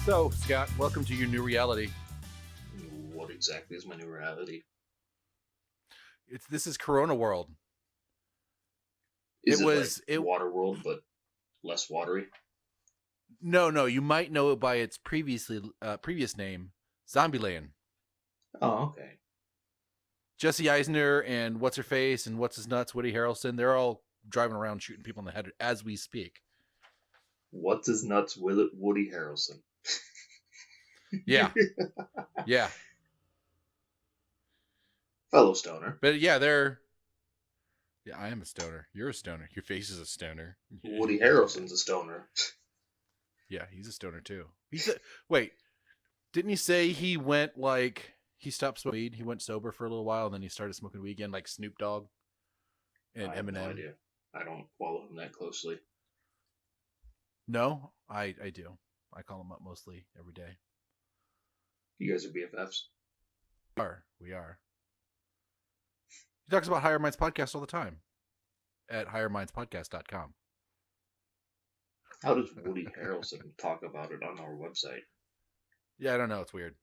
So, Scott, welcome to your new reality. What exactly is my new reality? This is Corona World. Is it like Waterworld but less watery? No. You might know it by its previous name, Zombieland. Oh, okay. Jesse Eisner and what's her face and what's his nuts, Woody Harrelson. They're all driving around shooting people in the head as we speak. What's his nuts? Woody Harrelson. Yeah, yeah. Fellow stoner. But yeah, they're. Yeah, I am a stoner. You're a stoner. Your face is a stoner. Woody Harrelson's a stoner. Yeah, he's a stoner too. Wait. Didn't he say he went like he stopped smoking weed? He went sober for a little while and then he started smoking weed again, like Snoop Dogg and I have Eminem. no idea. I don't follow him that closely. No, I do. I call him up mostly every day. You guys are BFFs. We are. He talks about Higher Minds Podcast all the time at highermindspodcast.com. How does Woody Harrelson talk about it on our website? Yeah, I don't know. It's weird.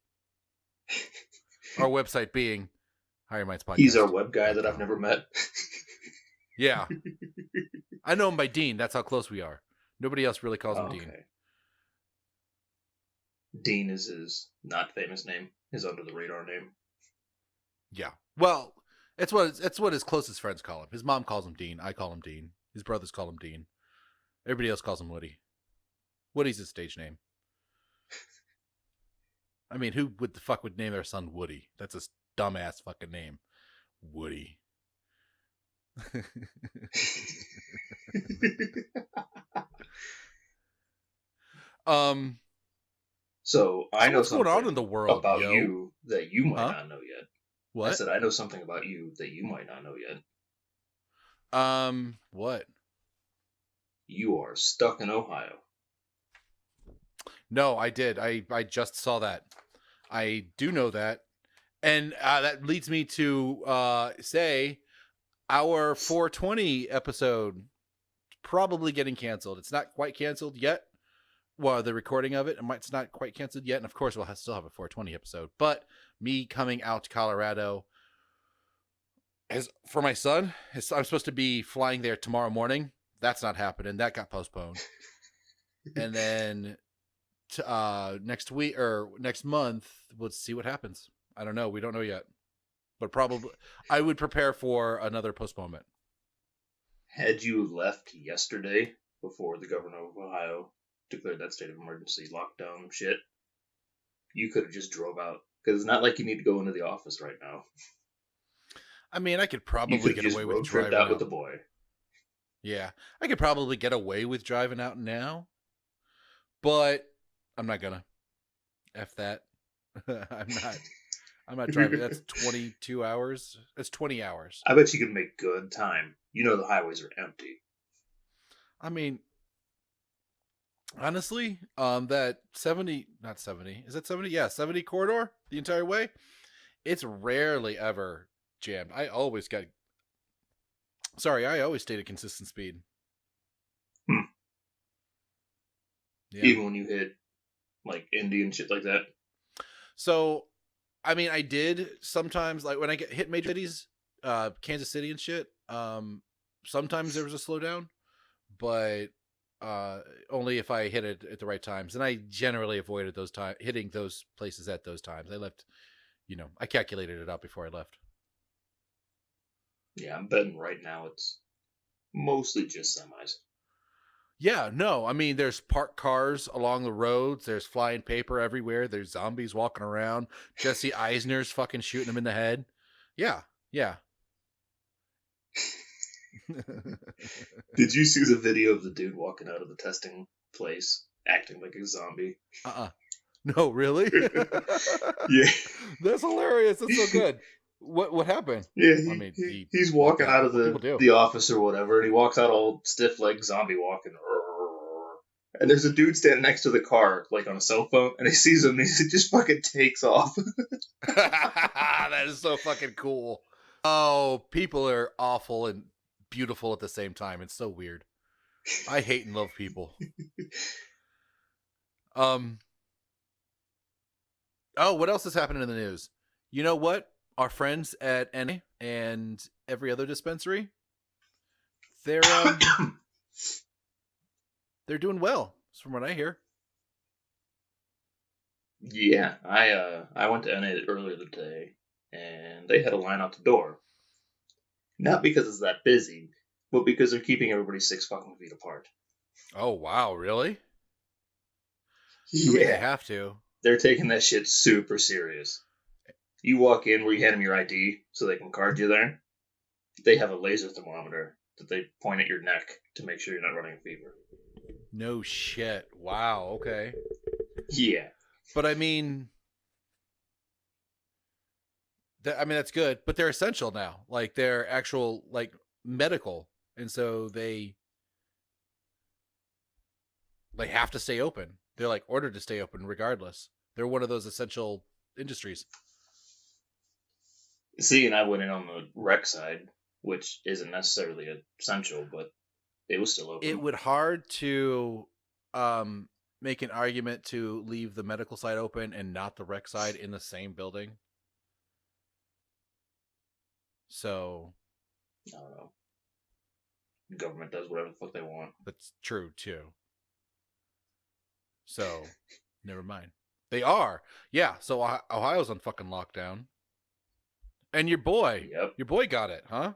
Our website being Higher Minds Podcast. He's our web guy that I've never met. Yeah. I know him by Dean. That's how close we are. Nobody else really calls him Dean. Dean is his not famous name, his under the radar name. Yeah. Well, it's what his closest friends call him. His mom calls him Dean. I call him Dean. His brothers call him Dean. Everybody else calls him Woody. Woody's his stage name. I mean, who would the fuck would name their son Woody? That's a dumbass fucking name. Woody. So I know what's something going on in the world about you that you might not know yet. What? I said I know something about you that you might not know yet. What? You are stuck in Ohio. No, I did. I just saw that. I do know that. And that leads me to say our 420 episode probably getting canceled. It's not quite canceled yet. Well, the recording of it's not quite canceled yet. And of course, we'll still have a 420 episode. But me coming out to Colorado for my son, I'm supposed to be flying there tomorrow morning. That's not happening. That got postponed. And then next week or next month, we'll see what happens. I don't know. We don't know yet. But probably I would prepare for another postponement. Had you left yesterday before the governor of Ohio declared that state of emergency lockdown shit, you could have just drove out. Because it's not like you need to go into the office right now. I mean, I could probably get away with driving out with the boy. Yeah, I could probably get away with driving out now, but I'm not gonna. F that. I'm not driving. That's 22 hours. That's 20 hours. I bet you could make good time. You know the highways are empty. I mean, honestly, that 70, not 70, is that 70? Yeah, 70 corridor the entire way. It's rarely ever jammed. I always stayed at consistent speed. Yeah. Even when you hit like Indian shit like that. So, I mean, I did sometimes, like when I hit major cities, Kansas City and shit. Sometimes there was a slowdown, but only if I hit it at the right times. And I generally avoided hitting those places at those times. I left, I calculated it out before I left. Yeah, I'm betting right now it's mostly just semis. Yeah, no, I mean, there's parked cars along the roads. There's flying paper everywhere. There's zombies walking around. Jesse Eisner's fucking shooting them in the head. Yeah. Did you see the video of the dude walking out of the testing place acting like a zombie? No, really? Yeah. That's hilarious. That's so good. What happened? Yeah, he's walking out of the office or whatever, and he walks out all stiff like zombie walking. And there's a dude standing next to the car, like on a cell phone, and he sees him, and he just fucking takes off. That is so fucking cool. Oh, people are awful and beautiful at the same time. It's so weird. I hate and love people. Oh, what else is happening in the news? You know what? Our friends at NA and every other dispensary, they're they're doing well, from what I hear. Yeah, I went to NA earlier today, and they had a line out the door. Not because it's that busy, but because they're keeping everybody 6 fucking feet apart. Oh wow, really? I mean, they Yeah, have to. they're taking that shit super serious. You walk in where you hand them your ID so they can card you there. They have a laser thermometer that they point at your neck to make sure you're not running a fever. No shit. Wow. Okay. Yeah. But I mean, that's good. But they're essential now. Like they're actual like medical, and so they have to stay open. They're like ordered to stay open regardless. They're one of those essential industries. See, and I went in on the rec side, which isn't necessarily essential, but it was still It open. would hard to um make an argument to leave the medical side open and not the rec side in the same building. So I don't know. The government does whatever the fuck they want. that's true too. So never mind. They are. Yeah, so Ohio's on fucking lockdown. And your boy Yep. got it, huh?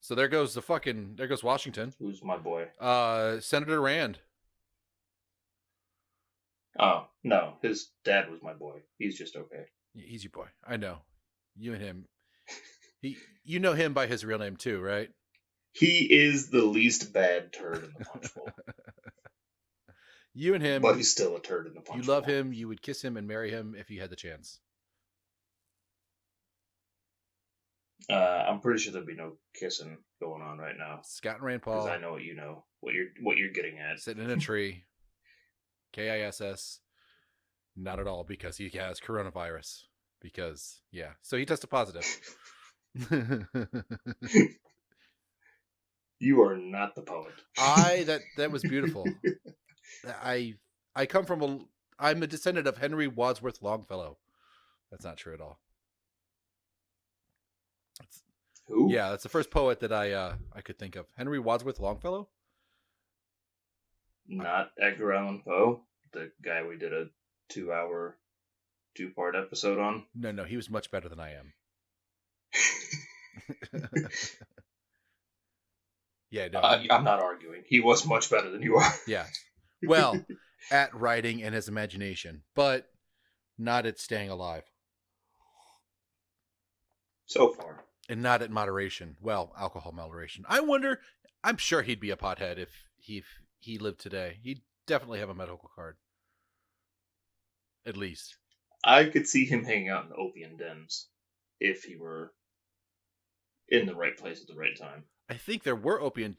So there goes Washington. Who's my boy? Senator Rand. Oh, no. His dad was my boy. He's just okay. He's your boy. I know. You and him. You know him by his real name too, right? He is the least bad turd in the punch bowl. You and him. But he's still a turd in the punch bowl. You love him. You would kiss him and marry him if you had the chance. I'm pretty sure there'd be no kissing going on right now. Scott and Rand Because Paul I know what you know. What you're getting at. sitting in a tree. KISS. Not at all, because he has coronavirus. Because, yeah. So he tested positive. You are not the poet. That was beautiful. I come from I'm a descendant of Henry Wadsworth Longfellow. That's not true at all. Who? Yeah, that's the first poet that I could think of. Henry Wadsworth Longfellow? Not Edgar Allan Poe, the guy we did a 2-hour 2-part episode on. No, he was much better than I am. Yeah, no. I'm not arguing. He was much better than you are. Yeah. Well, at writing and his imagination, but not at staying alive. So far. And not at moderation. Well, alcohol moderation. I wonder, I'm sure he'd be a pothead if he lived today. He'd definitely have a medical card. At least. I could see him hanging out in the opium dens if he were in the right place at the right time. I think there were opium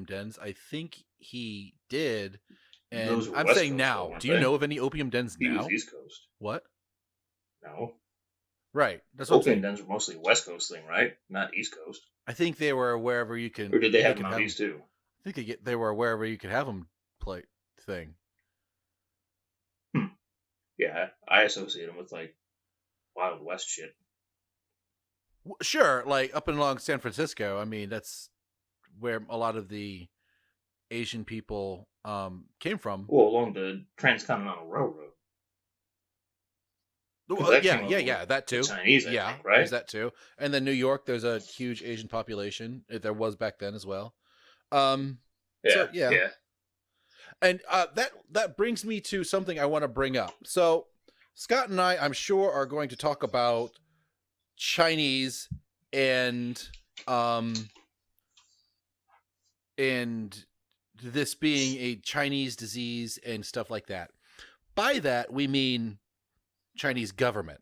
dens. I think he did. And Those were I'm West saying Coast, now, though, do you weren't they? know of any opium dens He now? was East Coast. What? No. Right. That's what I'm Opium saying. dens were mostly a West Coast thing, right? Not East Coast. I think they were wherever you can. Or did they have can them out east too? I think they were wherever you could have them play thing. Yeah, I associate them with like Wild West shit. Sure, like up and along San Francisco. I mean, that's where a lot of the Asian people came from. Well, along the Transcontinental Railroad. Well, yeah, that too. Chinese, I think, right? There's that too. And then New York, there's a huge Asian population. There was back then as well. Yeah. And that brings me to something I want to bring up. So Scott and I'm sure, are going to talk about Chinese and this being a Chinese disease and stuff like that. By that we mean Chinese government.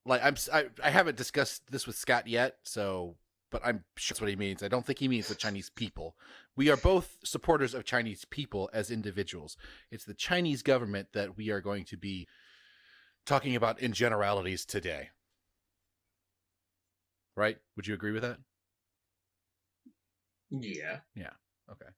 Like I haven't discussed this with Scott yet, but I'm sure that's what he means. I don't think he means the Chinese people. We are both supporters of Chinese people as individuals. It's the Chinese government that we are going to be talking about in generalities today. Right? Would you agree with that? Yeah. Yeah. Okay.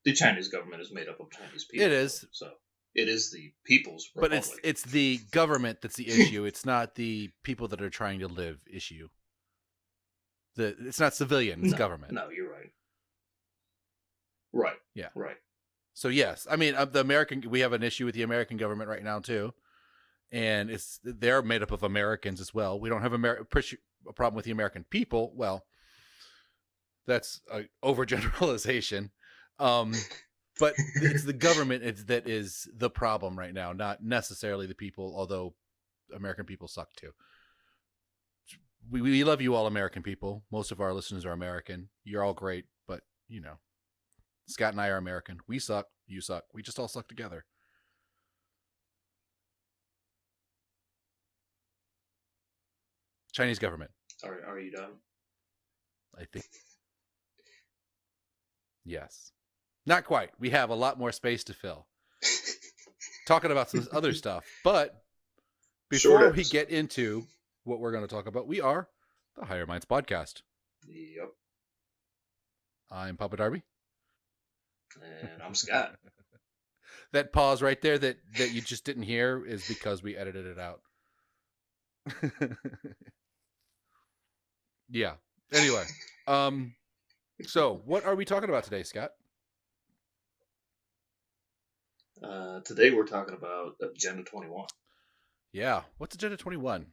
The Chinese government is made up of Chinese people. It is. So It is the People's But Republic. it's the government that's the issue. It's not the people that are trying to live issue. It's not civilian, it's No, government. no, you're right. Right. Yeah. Right. So yes, I mean we have an issue with the American government right now too, and they're made up of Americans as well. We don't have a problem with the American people. Well, that's an overgeneralization, but it's the government that is the problem right now, not necessarily the people. Although American people suck too. We love you all, American people. Most of our listeners are American. You're all great, but you know, Scott and I are American. We suck. You suck. We just all suck together. Chinese government. Are you done? I think. Yes. Not quite. We have a lot more space to fill. Talking about some other stuff. But before we get into what we're going to talk about, we are the Higher Minds Podcast. Yep. I'm Papa Darby. And I'm Scott. That pause right there that you just didn't hear is because we edited it out. Yeah. Anyway, so what are we talking about today, Scott? Today we're talking about Agenda 21. Yeah. What's Agenda 21?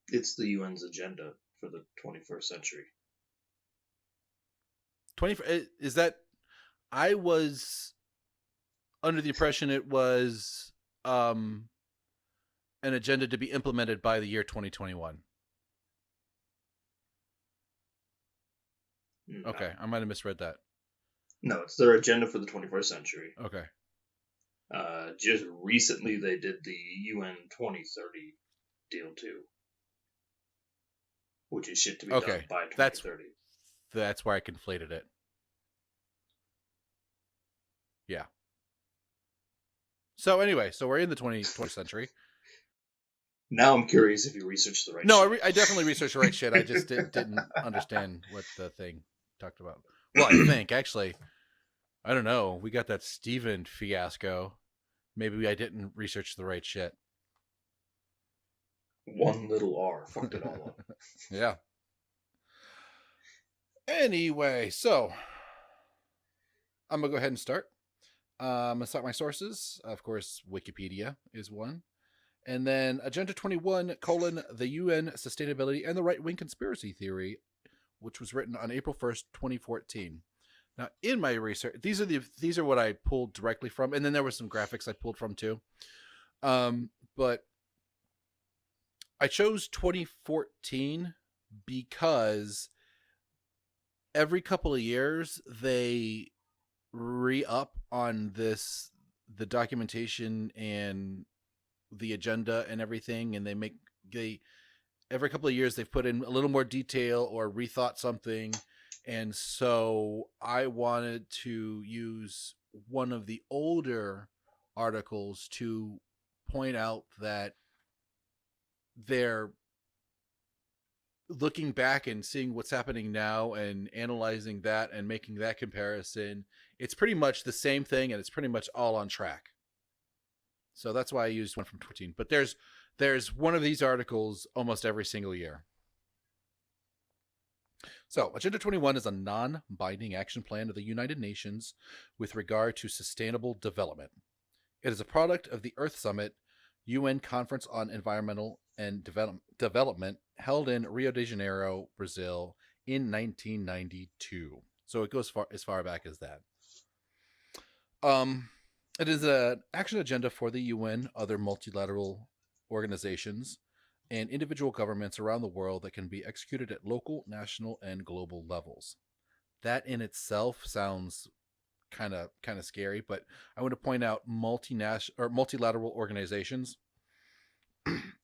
It's the UN's agenda for the 21st century. Is that? I was under the impression it was an agenda to be implemented by the year 2021. No. Okay, I might have misread that. No, it's their agenda for the 21st century. Okay. Just recently they did the UN 2030 deal too, which is shit to be done by 2030. That's where I conflated it. Yeah. So anyway, we're in the 20th century. Now I'm curious if you researched the right shit. No, I definitely researched the right shit. I just didn't understand what the thing talked about. Well, I think, actually, I don't know. We got that Steven fiasco. Maybe I didn't research the right shit. One little R fucked it all up. Yeah. Anyway, so I'm going to go ahead and start. I'm going to start my sources. Of course, Wikipedia is one. And then Agenda 21, the UN Sustainability and the Right-Wing Conspiracy Theory, which was written on April 1st, 2014. Now, in my research, these are what I pulled directly from, and then there were some graphics I pulled from too. But I chose 2014 because every couple of years they re-up on the documentation and the agenda and everything, and every couple of years they've put in a little more detail or rethought something. And so I wanted to use one of the older articles to point out that they're looking back and seeing what's happening now and analyzing that and making that comparison. It's pretty much the same thing, and it's pretty much all on track. So that's why I used one from 14. But there's one of these articles almost every single year. So, Agenda 21 is a non-binding action plan of the United Nations with regard to sustainable development. It is a product of the Earth Summit, UN Conference on Environmental and Development, held in Rio de Janeiro, Brazil, in 1992. So it goes as far back as that. It is an action agenda for the UN, other multilateral organizations, and individual governments around the world that can be executed at local, national, and global levels. That in itself sounds kind of scary, but I want to point out multilateral organizations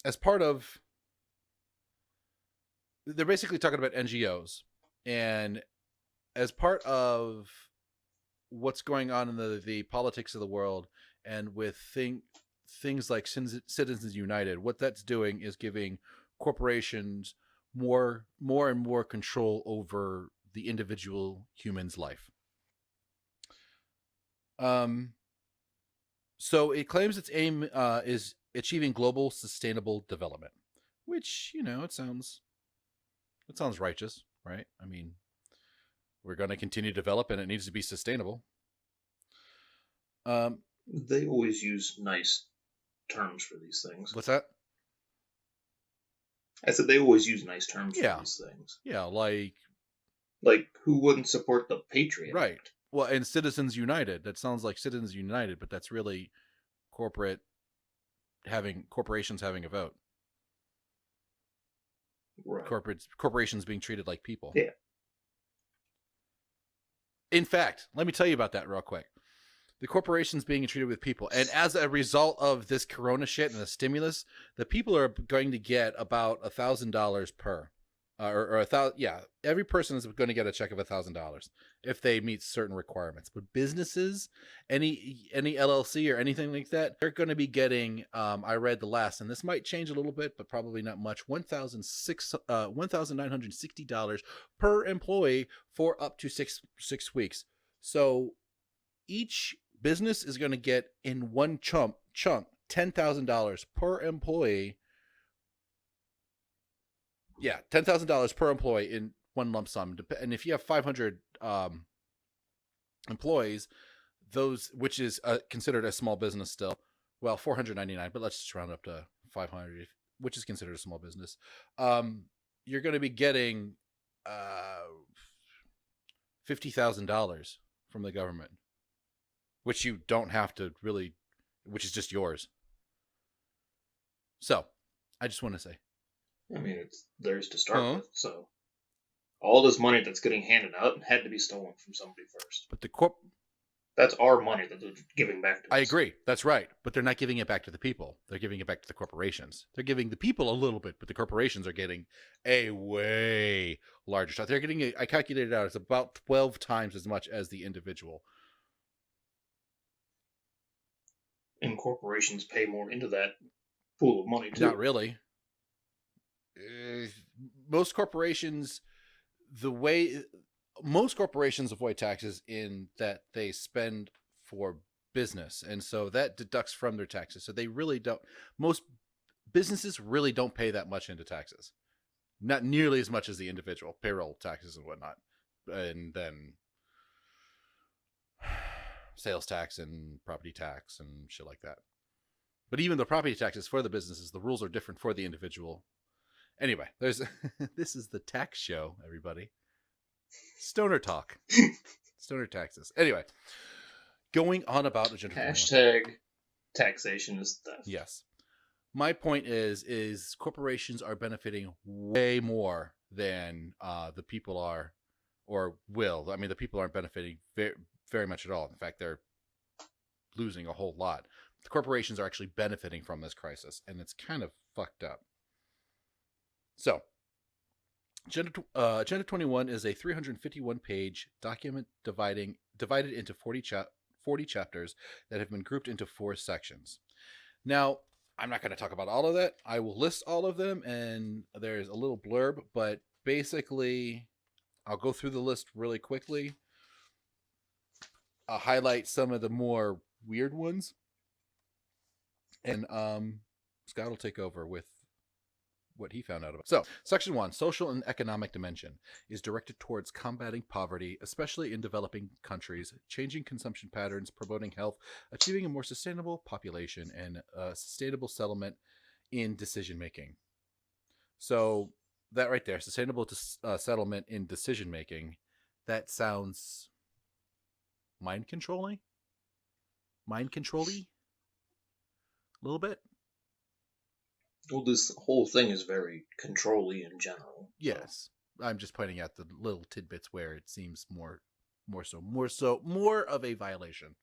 as part of. They're basically talking about NGOs, and as part of what's going on in the politics of the world, and with things like Citizens United, what that's doing is giving corporations more and more control over the individual human's life. Um, so it claims its aim is achieving global sustainable development, which it sounds righteous, right? I mean, we're going to continue to develop, and it needs to be sustainable. Um, They always use nice terms for these things. what's that? I said they always use nice terms for Yeah, these things. yeah, like Like, who wouldn't support the Patriot right. Act? Well, and Citizens United. That sounds like Citizens United, but that's really corporate corporations having a vote. Right. Corporations being treated like people. Yeah. In fact, let me tell you about that real quick. The corporations being treated with people, and as a result of this Corona shit and the stimulus, the people are going to get about $1,000 per, or 1,000. Yeah, every person is going to get a check of $1,000 if they meet certain requirements. But businesses, any LLC or anything like that, they're going to be getting. I read the last, and this might change a little bit, but probably not much. $1,960 per employee for up to six weeks. So each business is going to get in one chunk $10,000 per employee. Yeah, $10,000 per employee in one lump sum. And if you have 500 employees, which is considered a small business still. Well, 499, but let's just round up to 500, which is considered a small business. You're going to be getting $50,000 from the government, which you don't have to really, which is just yours. So, I just want to say. I mean, it's theirs to start with, so all this money that's getting handed out had to be stolen from somebody first. But that's our money that they're giving back to us. I agree. That's right. But they're not giving it back to the people. They're giving it back to the corporations. They're giving the people a little bit, but the corporations are getting a way larger shot. They're getting, I calculated it out, it's about 12 times as much as the individual. And corporations pay more into that pool of money, too. Not really. Most corporations avoid taxes in that they spend for business, and so that deducts from their taxes. So they really don't. Most businesses really don't pay that much into taxes, not nearly as much as the individual payroll taxes and whatnot, and then sales tax and property tax and shit like that. But even the property taxes for the businesses, the rules are different for the individual. Anyway, there's this is the tax show, everybody. Stoner talk. Stoner taxes. Anyway, going on about Agenda 21. Hashtag taxation is theft. Yes. My point is corporations are benefiting way more than the people are or will. I mean, the people aren't benefiting very, very much at all. In fact, they're losing a whole lot. The corporations are actually benefiting from this crisis, and it's kind of fucked up. So, Agenda 21 is a 351-page document divided into 40 chapters that have been grouped into 4 sections. Now, I'm not going to talk about all of that. I will list all of them, and there's a little blurb, but basically, I'll go through the list really quickly. I'll highlight some of the more weird ones, and Scott will take over with what he found out about. So, Section 1, Social and Economic Dimension, is directed towards combating poverty, especially in developing countries, changing consumption patterns, promoting health, achieving a more sustainable population, and sustainable settlement in decision-making. So, that right there, sustainable settlement in decision-making, that sounds mind-controlling? Mind-control-y? A little bit? Well, this whole thing is very control-y in general. Yes. I'm just pointing out the little tidbits where it seems more of a violation.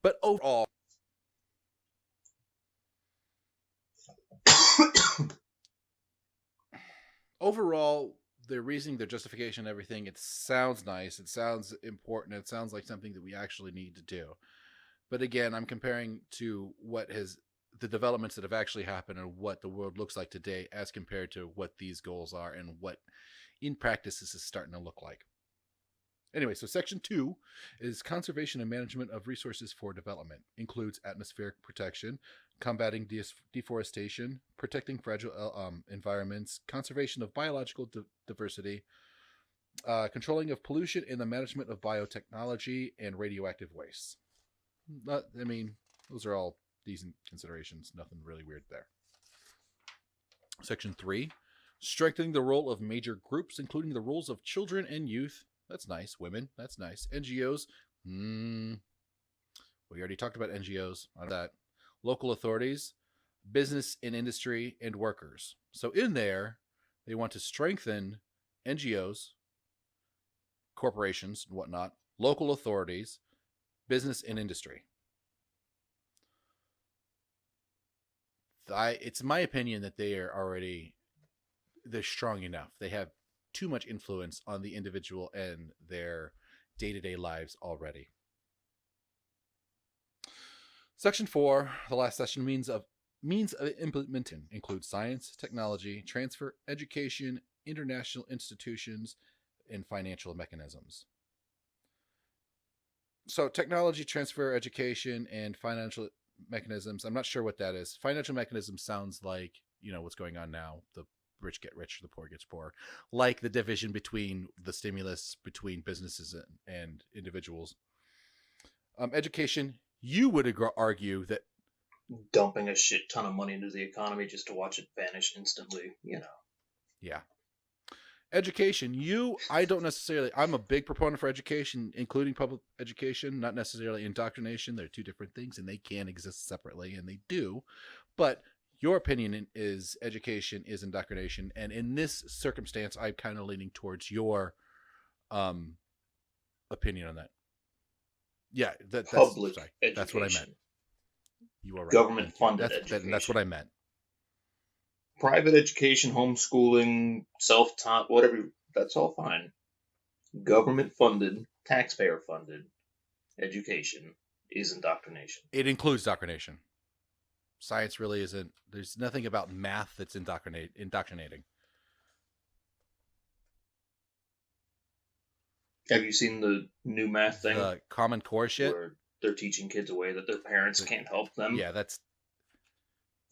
But overall, their reasoning, their justification, everything, it sounds nice. It sounds important. It sounds like something that we actually need to do. But again, I'm comparing to the developments that have actually happened and what the world looks like today as compared to what these goals are and what in practice this is starting to look like. Anyway, so section 2 is conservation and management of resources for development. Includes atmospheric protection, combating deforestation, protecting fragile environments, conservation of biological diversity, controlling of pollution, and the management of biotechnology and radioactive waste. I mean, those are all decent considerations. Nothing really weird there. Section 3, strengthening the role of major groups, including the roles of children and youth. That's nice. Women. That's nice. NGOs. We already talked about NGOs on that. Local authorities, business and industry, and workers. So in there, they want to strengthen NGOs, corporations, and whatnot, local authorities, business and industry. It's my opinion that they're strong enough. They have too much influence on the individual and their day-to-day lives already. Section 4, the last section, means of implementing, includes science, technology, transfer, education, international institutions, and financial mechanisms. So technology, transfer, education, and financial mechanisms. I'm not sure what that is. Financial mechanism sounds like, what's going on now. The rich get rich, the poor gets poor. Like the division between the stimulus between businesses and individuals. Education, you would argue that dumping a shit ton of money into the economy just to watch it vanish instantly, Yeah. Education, I'm a big proponent for education, including public education, not necessarily indoctrination. They're two different things and they can exist separately, and they do. But your opinion is education is indoctrination. And in this circumstance, I'm kind of leaning towards your opinion on that. Yeah, that's what I meant. You are right. Government funded education. That's what I meant. Private education, homeschooling, self-taught, whatever, that's all fine. Government funded, taxpayer funded education is indoctrination. It includes indoctrination. Science really isn't. There's nothing about math that's indoctrinating. Have you seen the new math thing? The Common Core shit? Where they're teaching kids a way that their parents can't help them. Yeah, that's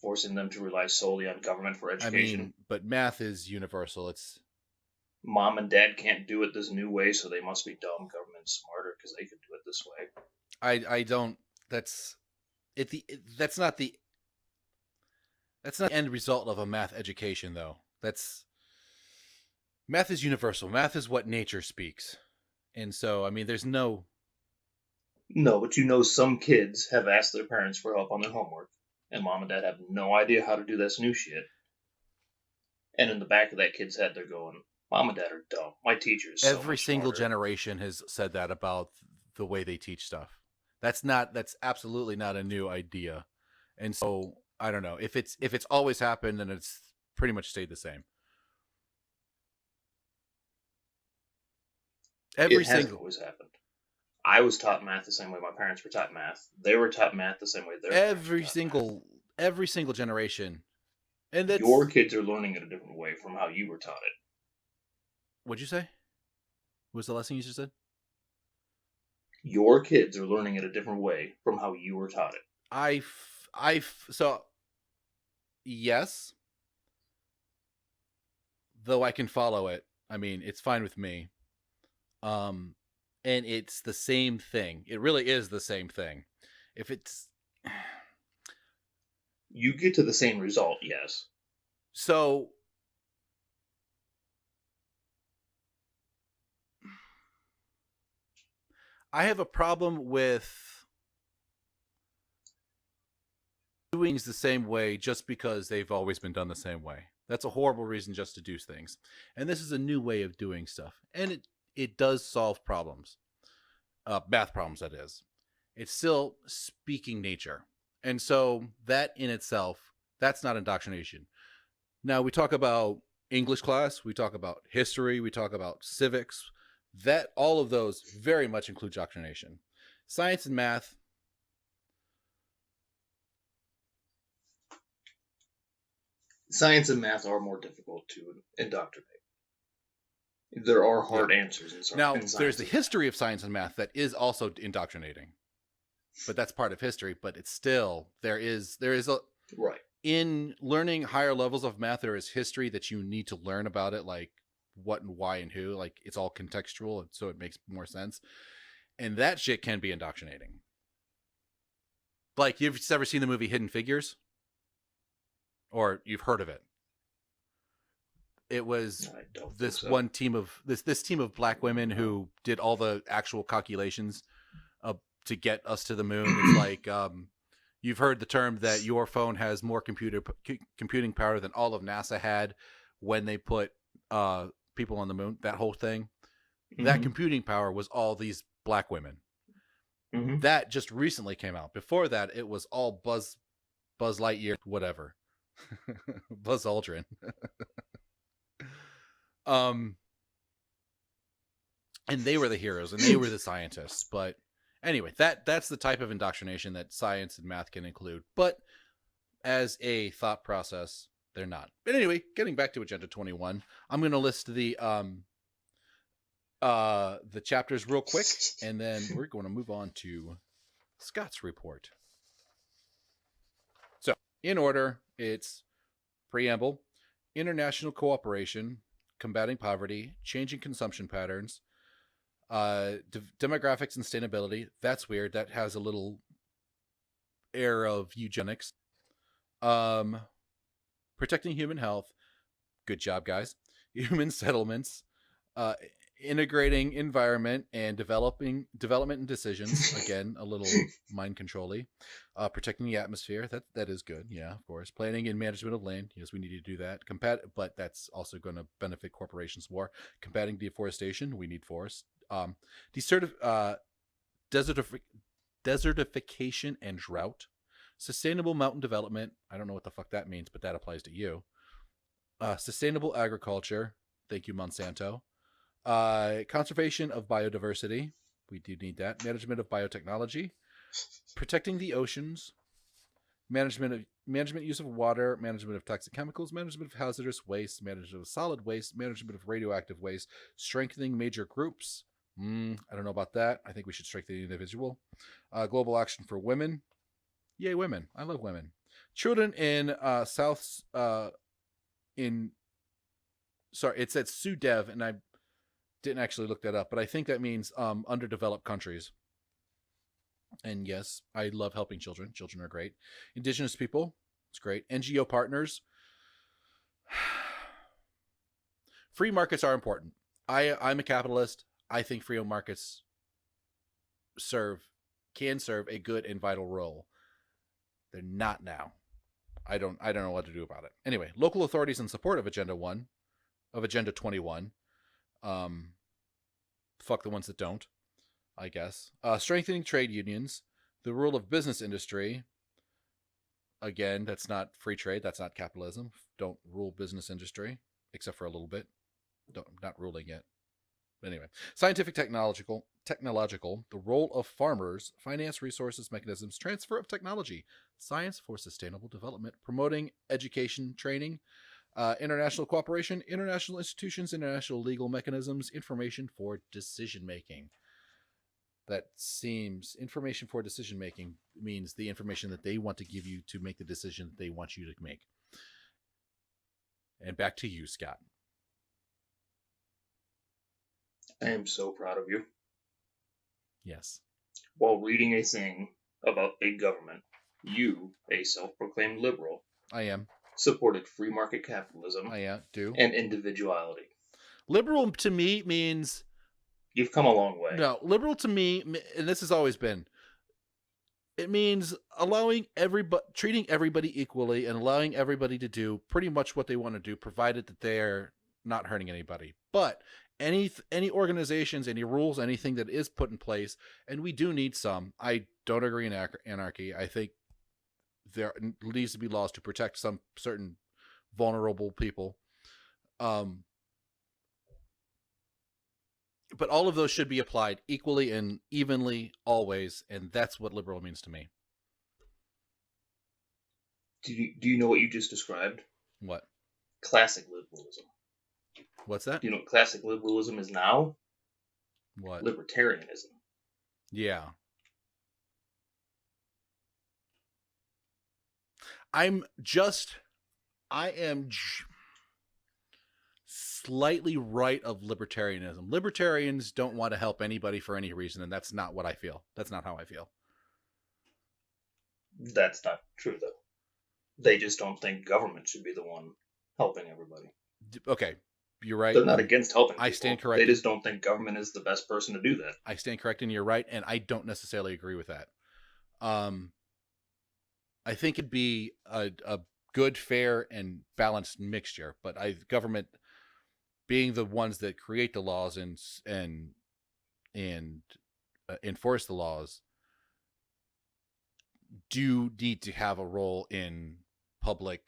forcing them to rely solely on government for education. I mean, but math is universal. It's mom and dad can't do it this new way, so they must be dumb. Government's smarter because they can do it this way. I don't. That's not the end result of a math education, though. Math is universal. Math is what nature speaks, and so I mean, there's no. No, but some kids have asked their parents for help on their homework, and mom and dad have no idea how to do this new shit. And in the back of that kid's head, they're going, "Mom and dad are dumb. My teacher's so every single generation has said that about the way they teach stuff. That's absolutely not a new idea, and so I don't know if it's always happened, then it's pretty much stayed the same. It hasn't always happened. I was taught math the same way my parents were taught math. They were taught math the same way every single generation. And that's, your kids are learning it a different way from how you were taught it. What'd you say? What was the last thing you just said? Your kids are learning it a different way from how you were taught it. So yes, though I can follow it. I mean, it's fine with me. And it's the same thing. It really is the same thing. If it's you get to the same result, yes. So I have a problem with doing things the same way just because they've always been done the same way. That's a horrible reason just to do things. And this is a new way of doing stuff. And it does solve problems. Math problems, that is. It's still speaking nature. And so that in itself, that's not indoctrination. Now, we talk about English class, we talk about history, we talk about civics. That all of those very much include indoctrination. Science and math. Science and math are more difficult to indoctrinate. There are hard answers in Now, science. there's the history of science and math that is also indoctrinating, but that's part of history. But it's still there is a right. in learning higher levels of math. There is history that you need to learn about it, like what and why and who. Like it's all contextual, and so it makes more sense. And that shit can be indoctrinating. Like you've ever seen the movie Hidden Figures, or you've heard of it. It was this one team of this team of black women who did all the actual calculations to get us to the moon. It's like you've heard the term that your phone has more computing power than all of NASA had when they put people on the moon. That whole thing, that computing power was all these black women. That just recently came out. Before that, it was all Buzz Lightyear, whatever, Buzz Aldrin. And they were the heroes and they were the scientists. But anyway, that's the type of indoctrination that science and math can include. But as a thought process, they're not. But anyway, getting back to Agenda 21, I'm going to list the chapters real quick, and then we're going to move on to Scott's report. So, in order, it's preamble, international cooperation, combating poverty, changing consumption patterns, demographics and sustainability. That's weird. That has a little air of eugenics. Protecting human health. Good job, guys. Human settlements. Integrating environment and development and decisions. Again, a little mind control-y. Protecting the atmosphere. That is good. Yeah, of course. Planning and management of land. Yes, we need to do that. But that's also going to benefit corporations more. Combating deforestation. We need forests. Desertification and drought. Sustainable mountain development. I don't know what the fuck that means, but that applies to you. Sustainable agriculture. Thank you, Monsanto. Conservation of biodiversity. We do need that. Management of biotechnology. Protecting the oceans. Management use of water. Management of toxic chemicals. Management of hazardous waste. Management of solid waste. Management of radioactive waste. Strengthening major groups. I don't know about that. I think we should strengthen the individual. Global action for women. Yay, women. I love women. Children in it said SUDEV, and I didn't actually look that up, but I think that means underdeveloped countries. And yes, I love helping children. Children are great. Indigenous people, it's great. NGO partners. Free markets are important. I'm a capitalist. I think free markets can serve a good and vital role. They're not now. I don't know what to do about it. Anyway, local authorities in support of Agenda 21. Fuck the ones that don't, I guess. Strengthening trade unions, the rule of business industry. Again, that's not free trade. That's not capitalism. Don't rule business industry, except for a little bit. Not ruling it. But anyway, scientific, technological, the role of farmers, finance, resources, mechanisms, transfer of technology, science for sustainable development, promoting education, training, international cooperation, international institutions, international legal mechanisms, information for decision-making. That seems information for decision-making means the information that they want to give you to make the decision that they want you to make. And back to you, Scott. I am so proud of you. Yes. While reading a thing about big government, you, a self-proclaimed liberal, I am, supported free market capitalism. I do. And individuality. Liberal to me means you've come a long way. No, liberal to me, and this has always been, it means treating everybody equally and allowing everybody to do pretty much what they want to do, provided that they're not hurting anybody. But any organizations, any rules, anything that is put in place, and we do need some. I don't agree in anarchy. I think there needs to be laws to protect some certain vulnerable people. But all of those should be applied equally and evenly always, and that's what liberal means to me. Do you know what you just described? What? Classic liberalism. What's that? You know what classic liberalism is now? What? Libertarianism. Yeah. I'm just, I am slightly right of libertarianism. Libertarians don't want to help anybody for any reason, and that's not what I feel. That's not how I feel. That's not true, though. They just don't think government should be the one helping everybody. Okay, you're right. They're not against helping I people. stand They corrected. just don't think government is the best person to do that. I stand corrected, and you're right, and I don't necessarily agree with that. I think it'd be a good, fair, and balanced mixture, but government being the ones that create the laws and enforce the laws do need to have a role in public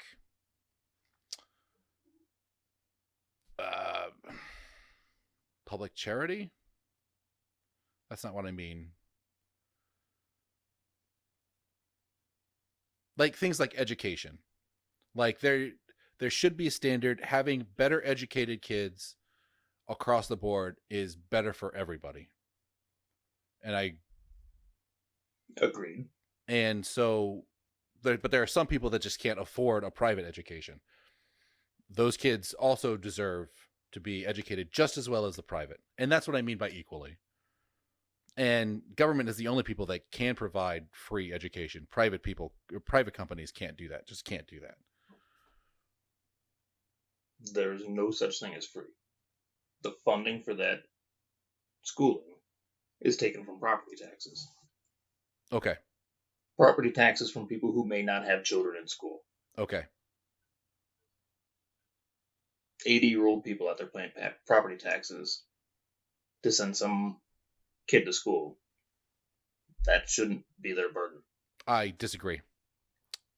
public charity. That's not what I mean. Like things like education. Like there should be a standard. Having better educated kids across the board is better for everybody. And I Agreed. And so but there are some people that just can't afford a private education. Those kids also deserve to be educated just as well as the private. And that's what I mean by equally. And government is the only people that can provide free education. Private companies can't do that. Just can't do that. There's no such thing as free. The funding for that schooling is taken from property taxes. Okay. Property taxes from people who may not have children in school. Okay. 80-year-old people out there paying property taxes to send some kid to school. That shouldn't be their burden. I disagree.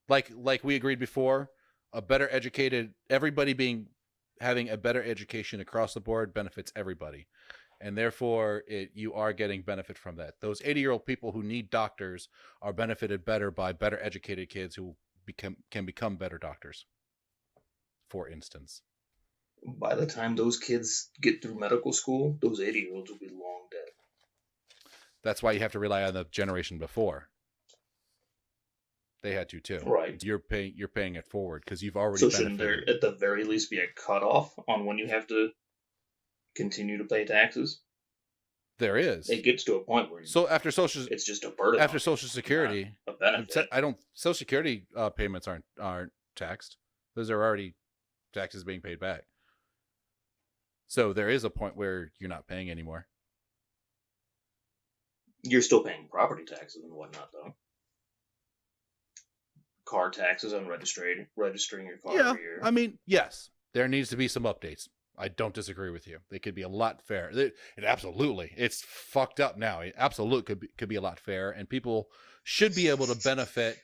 Like we agreed before, a better educated having a better education across the board benefits everybody. And therefore you are getting benefit from that. Those 80-year-old people who need doctors are benefited better by better educated kids who can become better doctors, for instance. By the time those kids get through medical school, those 80-year-olds will be long dead. That's why you have to rely on the generation before. They had to too. Right. You're paying it forward because you've already So benefited. shouldn't there at the very least be a cutoff on when you have to continue to pay taxes? There is. It gets to a point where so after it's just a burden. After Social Security, a benefit. Social Security payments aren't taxed. Those are already taxes being paid back. So there is a point where you're not paying anymore. You're still paying property taxes and whatnot, though. Car taxes on registering your car every year. I mean, yes, there needs to be some updates. I don't disagree with you. They could be a lot fairer. It's fucked up now. It absolutely could be a lot fairer, and people should be able to benefit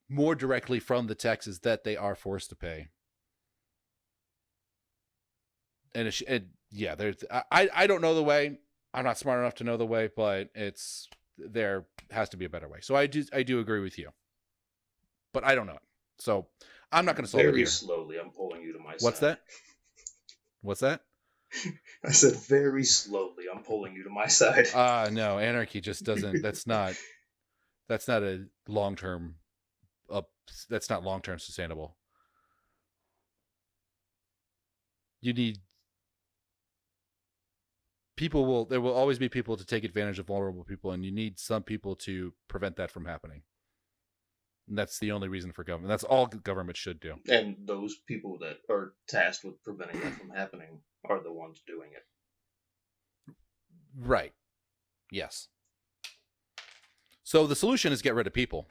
more directly from the taxes that they are forced to pay. And I don't know the way. I'm not smart enough to know the way, but there has to be a better way. So I do agree with you, but I don't know it. So I'm not going to solve it here. Very slowly, I'm pulling you to my side. What's that? I said very slowly, I'm pulling you to my side. No, anarchy just doesn't. That's not a long-term. That's not long-term sustainable. You need there will always be people to take advantage of vulnerable people, and you need some people to prevent that from happening. And that's the only reason for government. That's all government should do. And those people that are tasked with preventing that from happening are the ones doing it. Right. Yes. So the solution is get rid of people.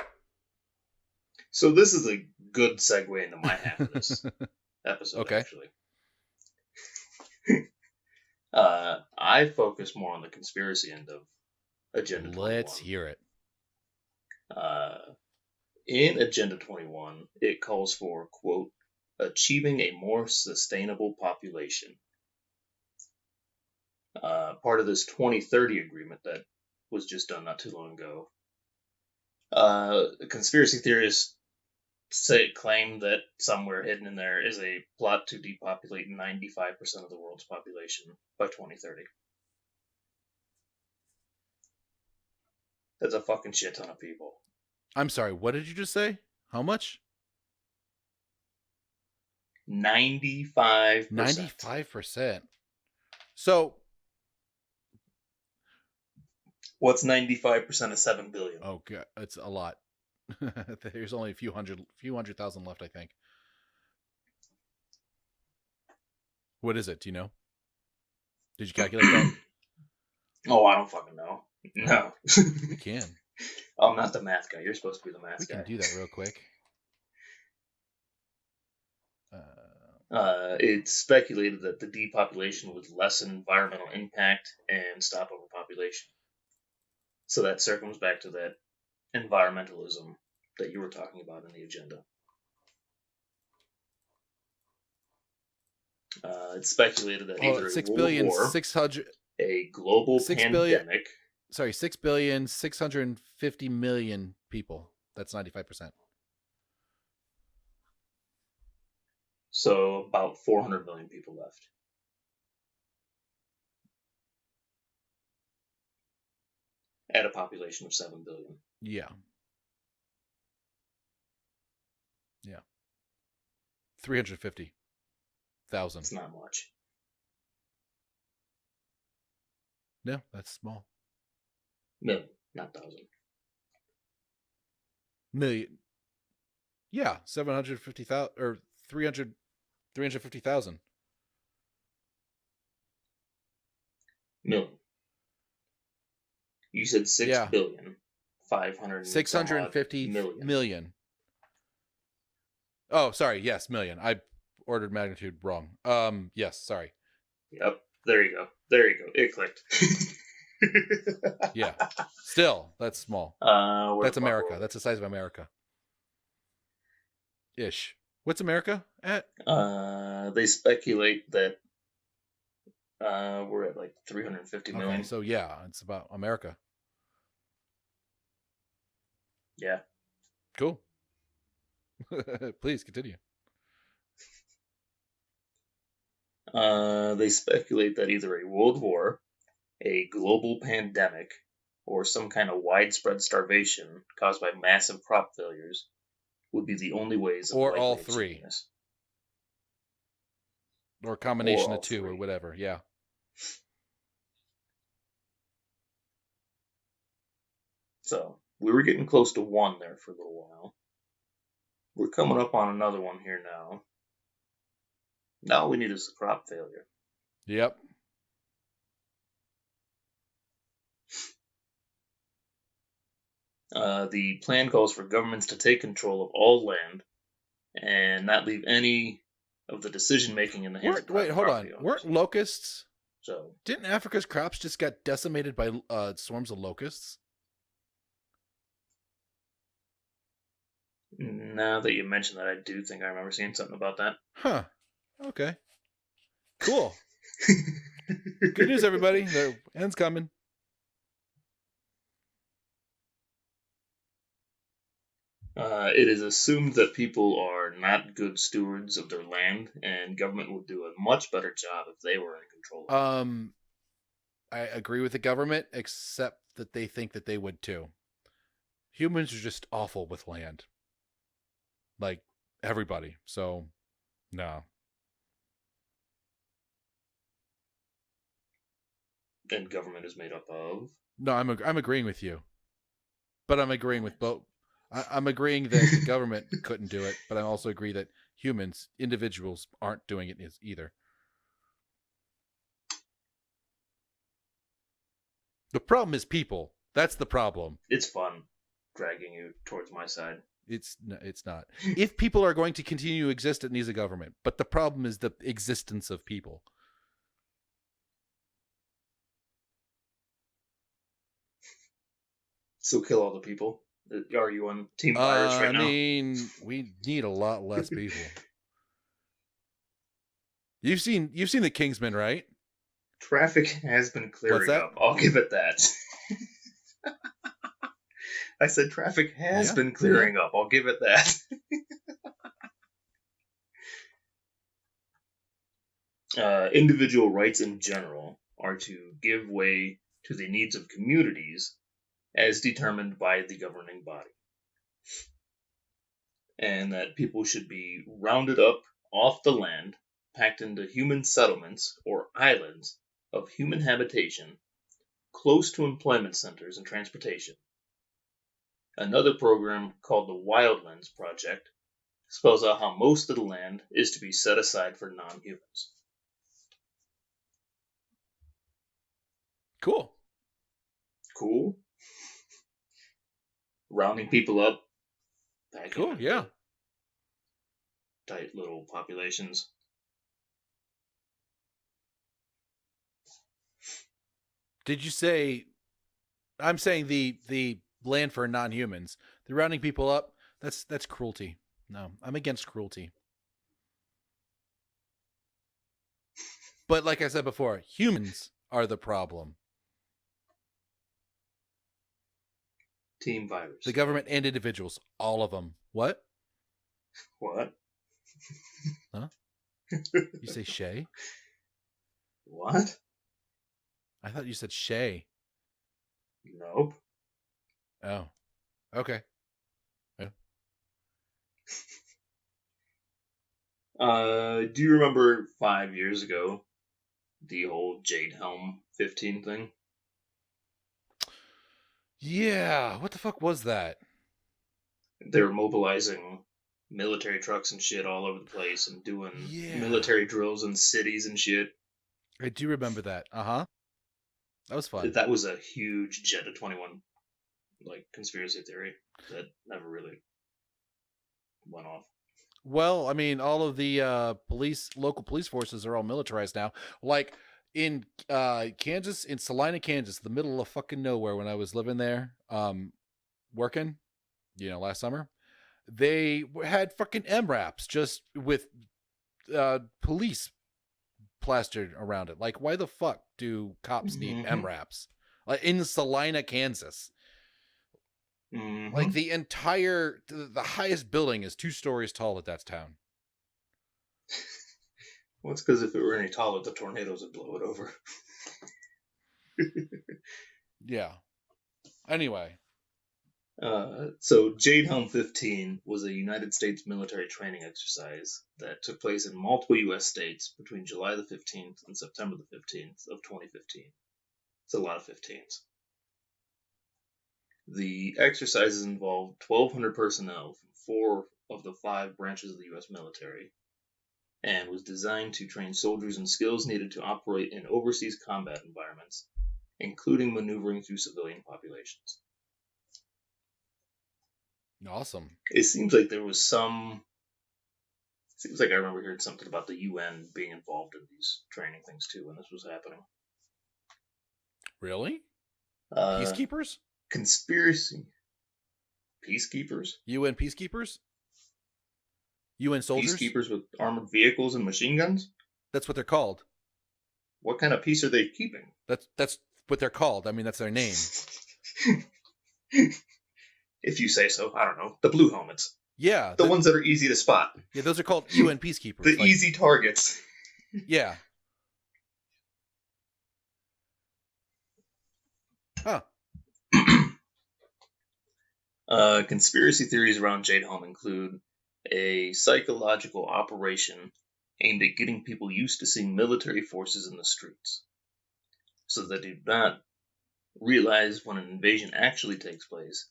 So this is a good segue into my half of this episode, okay. Actually. I focus more on the conspiracy end of Agenda 21. Let's hear it. In Agenda 21, it calls for, quote, achieving a more sustainable population. Part of this 2030 agreement that was just done not too long ago. Conspiracy theorists claim that somewhere hidden in there is a plot to depopulate 95% of the world's population by 2030. That's a fucking shit ton of people. I'm sorry, what did you just say? How much? 95%. 95%. So, what's 95% of 7 billion? oh god, it's a lot. There's only a few hundred thousand left, I think. What is it? Do you know? Did you calculate that? Oh, I don't fucking know. No. We can. I'm not the math guy. You're supposed to be the math We guy. can do that real quick. It's speculated that the depopulation would lessen environmental impact and stop overpopulation. So that circles back to that environmentalism that you were talking about in the agenda. It's speculated that either 6 a world billion, war, 600, a global 6 pandemic, billion, sorry, 6,650,000,000 people. That's 95%. so about 400 million people left. At a population of 7 billion. Yeah. 350,000. It's not much. No, that's small. Million, not thousand. Million. Yeah, 750,000 or 350,000. Million. You said 6 Yeah. billion. 500 650 million. Oh, sorry. Yes, million. I ordered magnitude wrong. Yes, sorry. Yep. There you go. It clicked. Yeah. Still, that's small. That's America. That's the size of America. Ish. What's America at? They speculate that we're at like 350 million. Okay, so yeah, it's about America. Yeah. Cool. Please continue. They speculate that either a world war, a global pandemic, or some kind of widespread starvation caused by massive crop failures would be the only ways of or all likely three. achieving this. Or a combination Or of two all or three. whatever, yeah. So we were getting close to one there for a little while. We're coming up on another one here now. Now all we need is the crop failure. Yep. The plan calls for governments to take control of all land and not leave any of the decision making in the hands of Wait, hold on. owners. Weren't locusts? So Didn't Africa's crops just get decimated by swarms of locusts? now that you mention that, I do think I remember seeing something about that. Huh. Okay. Cool. Good news, everybody. The end's coming. It is assumed that people are not good stewards of their land, and government would do a much better job if they were in control of it. I agree with the government, except that they think that they would too. Humans are just awful with land. Like everybody. So, no. And government is made up of. No, I'm agreeing with you. But I'm agreeing with both. I'm agreeing that the government couldn't do it, but I also agree that humans, individuals, aren't doing it either. The problem is people. That's the problem. It's fun dragging you towards my side. It's not. If people are going to continue to exist, it needs a government. But the problem is the existence of people. So kill all the people. Are you on Team Virus right now? I mean, we need a lot less people. You've seen the Kingsman, right? Traffic has been clearing What's that? up. I'll give it that. I said traffic has Yeah, been clearing up. I'll give it that. Individual rights in general are to give way to the needs of communities as determined by the governing body. And that people should be rounded up off the land, packed into human settlements or islands of human habitation close to employment centers and transportation. Another program called the Wildlands Project spells out how most of the land is to be set aside for non-humans. cool. Cool. Rounding people up, packing Cool, them yeah. into tight little populations. Did you say? I'm saying the land for non-humans. The rounding people up. That's cruelty. No, I'm against cruelty. But like I said before, humans are the problem. Team virus. The government and individuals, all of them. What? What? Huh? You say Shay? What? I thought you said Shay. Nope. Oh, okay. Do you remember 5 years ago the whole Jade Helm 15 thing? Yeah. What the fuck was that? They were mobilizing military trucks and shit all over the place and doing Yeah. military drills in cities and shit. I do remember that. Uh-huh. That was fun. That was a huge Jeddah 21 conspiracy theory that never really went off. Well, I mean, all of the local police forces are all militarized now. Like in Kansas, in Salina, Kansas, the middle of fucking nowhere when I was living there, working, last summer, they had fucking MRAPs just with police plastered around it. Like, why the fuck do cops need MRAPs? In Salina, Kansas. Mm-hmm. Like the highest building is 2 stories tall at that town. Well, it's because if it were any taller, the tornadoes would blow it over. Yeah. Anyway. So Jade Helm 15 was a United States military training exercise that took place in multiple U.S. states between July the 15th and September the 15th of 2015. It's a lot of 15s. The exercises involved 1,200 personnel from 4 of the 5 branches of the U.S. military and was designed to train soldiers in skills needed to operate in overseas combat environments, including maneuvering through civilian populations. Awesome. It seems like there was Seems like I remember hearing something about the UN being involved in these training things too when this was happening. Really? Peacekeepers? Conspiracy. Peacekeepers? UN peacekeepers? UN soldiers? Peacekeepers with armored vehicles and machine guns? That's what they're called. What kind of peace are they keeping? That's what they're called. I mean, that's their name. If you say so. I don't know. The blue helmets. Yeah. The ones that are easy to spot. Yeah, those are called UN peacekeepers. The easy targets. Yeah. Huh. Conspiracy theories around Jade Helm include a psychological operation aimed at getting people used to seeing military forces in the streets, so that they do not realize when an invasion actually takes place,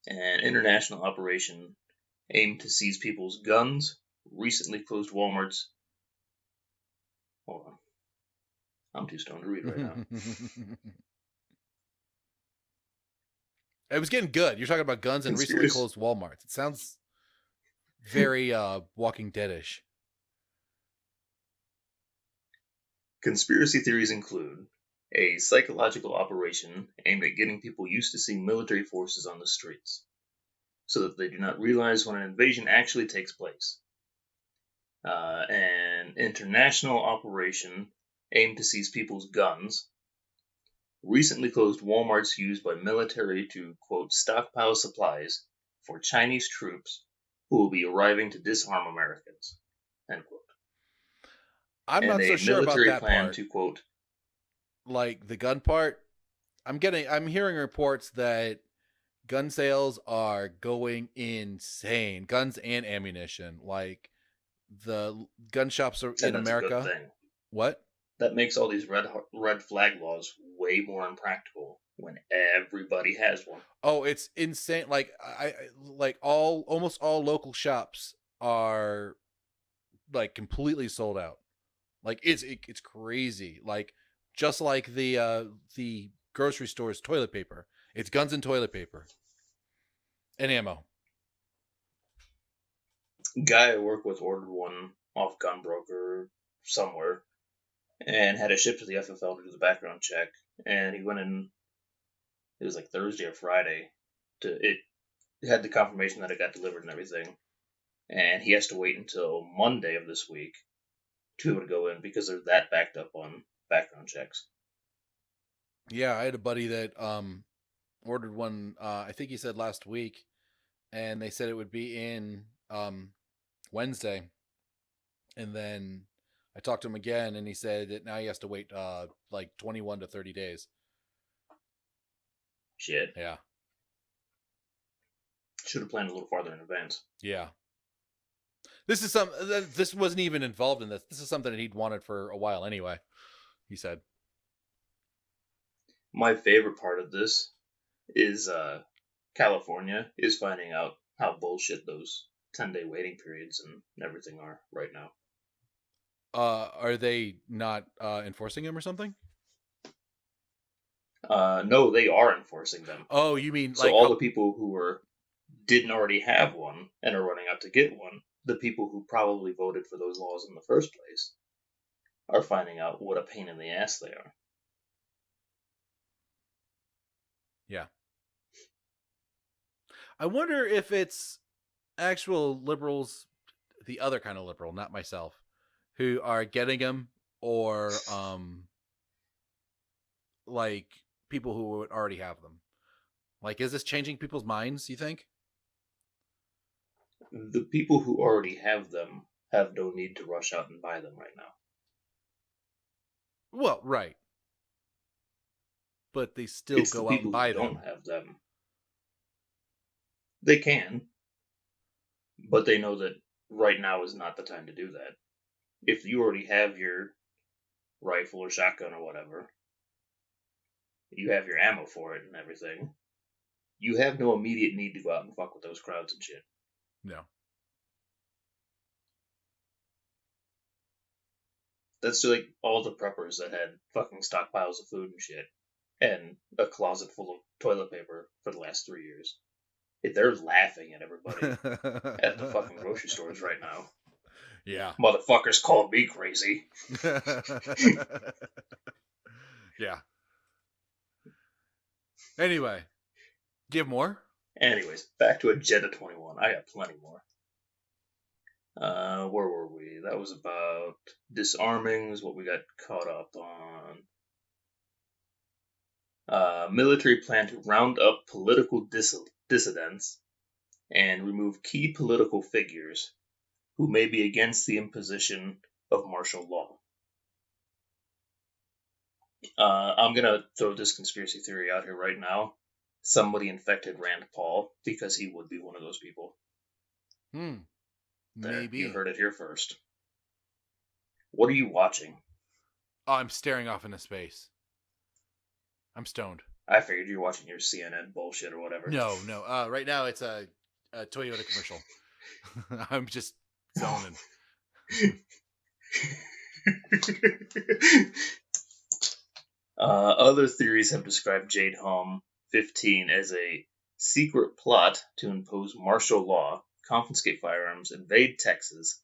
an international operation aimed to seize people's guns, recently closed Walmarts. Hold on. I'm too stoned to read right now. It was getting good. You're talking about guns and recently closed Walmarts. It sounds very Walking Dead-ish. Conspiracy theories include a psychological operation aimed at getting people used to seeing military forces on the streets, so that they do not realize when an invasion actually takes place. An international operation aimed to seize people's guns, recently closed Walmarts used by military to, quote, stockpile supplies for Chinese troops who will be arriving to disarm Americans, end quote. I'm And not so a sure about military that plan part. to, quote, Like the gun part, I'm hearing reports that gun sales are going insane. Guns and ammunition. Like the gun shops are in and that's a good America. thing. What? That makes all these red flag laws way more impractical when everybody has one. Oh, it's insane. Like like almost all local shops are like completely sold out. Like it's crazy. Like just like the grocery store's toilet paper. It's guns and toilet paper and ammo. Guy I work with ordered one off Gunbroker somewhere and had it shipped to the FFL to do the background check. And he went in, it was like Thursday or Friday, to it had the confirmation that it got delivered and everything. And he has to wait until Monday of this week to be able to go in because they're that backed up on background checks. Yeah, I had a buddy that ordered one. I think he said last week, and they said it would be in Wednesday, and then I talked to him again, and he said that now he has to wait like 21 to 30 days. Shit. Yeah, Should have planned a little farther in advance. yeah. This is this wasn't even involved in this. This is something that he'd wanted for a while anyway. He said. My favorite part of this is California is finding out how bullshit those 10-day waiting periods and everything are right now. Are they not enforcing him or something? No, they are enforcing them. Oh, you mean So like all the people who didn't already have one and are running out to get one, the people who probably voted for those laws in the first place, are finding out what a pain in the ass they are. Yeah. I wonder if it's actual liberals, the other kind of liberal, not myself, who are getting them, or like people who would already have them. Like, is this changing people's minds, you think? The people who already have them have no need to rush out and buy them right now. Well, right. But they still It's the go out and people who buy don't them. have them. They can, but they know that right now is not the time to do that. If you already have your rifle or shotgun or whatever, you have your ammo for it and everything, you have no immediate need to go out and fuck with those crowds and shit. No. That's like all the preppers that had fucking stockpiles of food and shit and a closet full of toilet paper for the last 3 years. They're laughing at everybody at the fucking grocery stores right now. Yeah. Motherfuckers called me crazy. Yeah. Anyway, do you have more? Anyways, back to Agenda 21. I got plenty more. Where were we? That was about disarmings, what we got caught up on. Military plan to round up political dissidents and remove key political figures who may be against the imposition of martial law. I'm going to throw this conspiracy theory out here right now. Somebody infected Rand Paul because he would be one of those people. There, Maybe. you heard it here first. What are you watching? Oh, I'm staring off into space. I'm stoned. I figured you're watching your CNN bullshit or whatever. No. Right now it's a Toyota commercial. I'm just zoning. Other theories have described Jade Home 15 as a secret plot to impose martial law, confiscate firearms, invade Texas,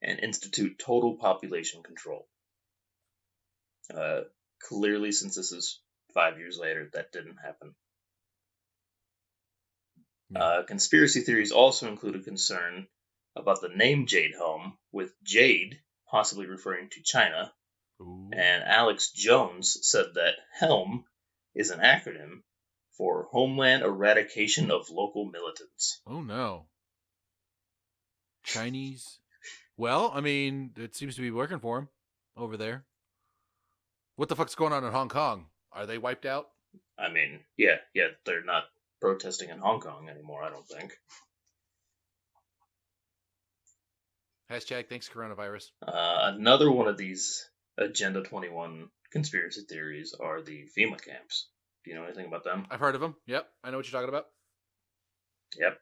and institute total population control. Clearly, since this is 5 years later, that didn't happen. Conspiracy theories also include a concern about the name Jade Home, with Jade possibly referring to China. Ooh. And Alex Jones said that Helm is an acronym for Homeland Eradication of Local Militants. Oh no. Chinese. Well, I mean, it seems to be working for him over there. What the fuck's going on in Hong Kong? Are they wiped out? I mean, yeah, they're not protesting in Hong Kong anymore, I don't think. Hashtag thanks coronavirus. Another one of these Agenda 21 conspiracy theories are the FEMA camps. Do you know anything about them? I've heard of them. Yep, I know what you're talking about. Yep.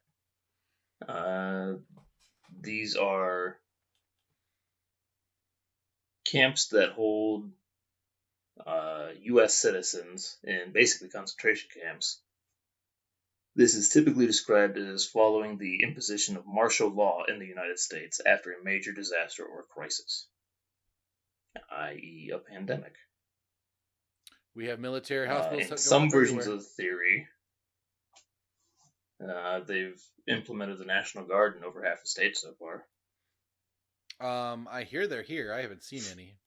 These are camps that hold U.S. citizens in basically concentration camps. This is typically described as following the imposition of martial law in the United States after a major disaster or crisis, i.e., a pandemic. We have military hospitals. In some versions of the theory, they've implemented the National Guard in over half the state so far. I hear they're here. I haven't seen any.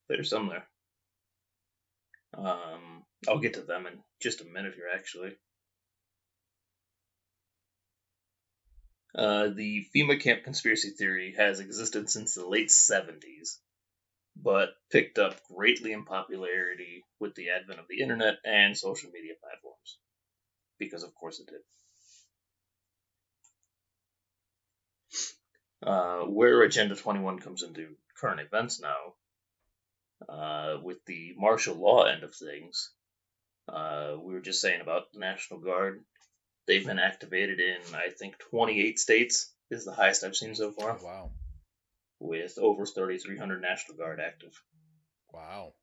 There's some there. I'll get to them in just a minute here, actually. The FEMA camp conspiracy theory has existed since the late 70s, but picked up greatly in popularity with the advent of the internet and social media platforms. Because, of course, it did. Where Agenda 21 comes into current events now, with the martial law end of things, we were just saying about the National Guard. They've been activated in, I think, 28 states is the highest I've seen so far. Oh, wow. With over 3,300 National Guard active. Wow.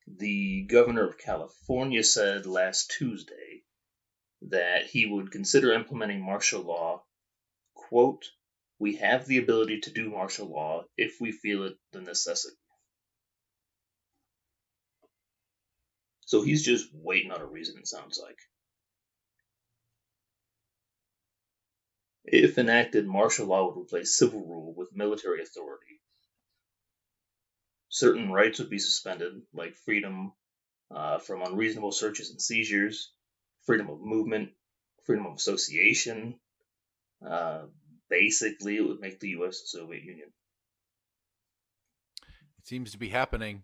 The governor of California said last Tuesday that he would consider implementing martial law, quote, "We have the ability to do martial law if we feel it the necessity." So he's just waiting on a reason, it sounds like. If enacted, martial law would replace civil rule with military authority. Certain rights would be suspended, like freedom from unreasonable searches and seizures, freedom of movement, freedom of association. Basically, it would make the U.S. the Soviet Union. It seems to be happening.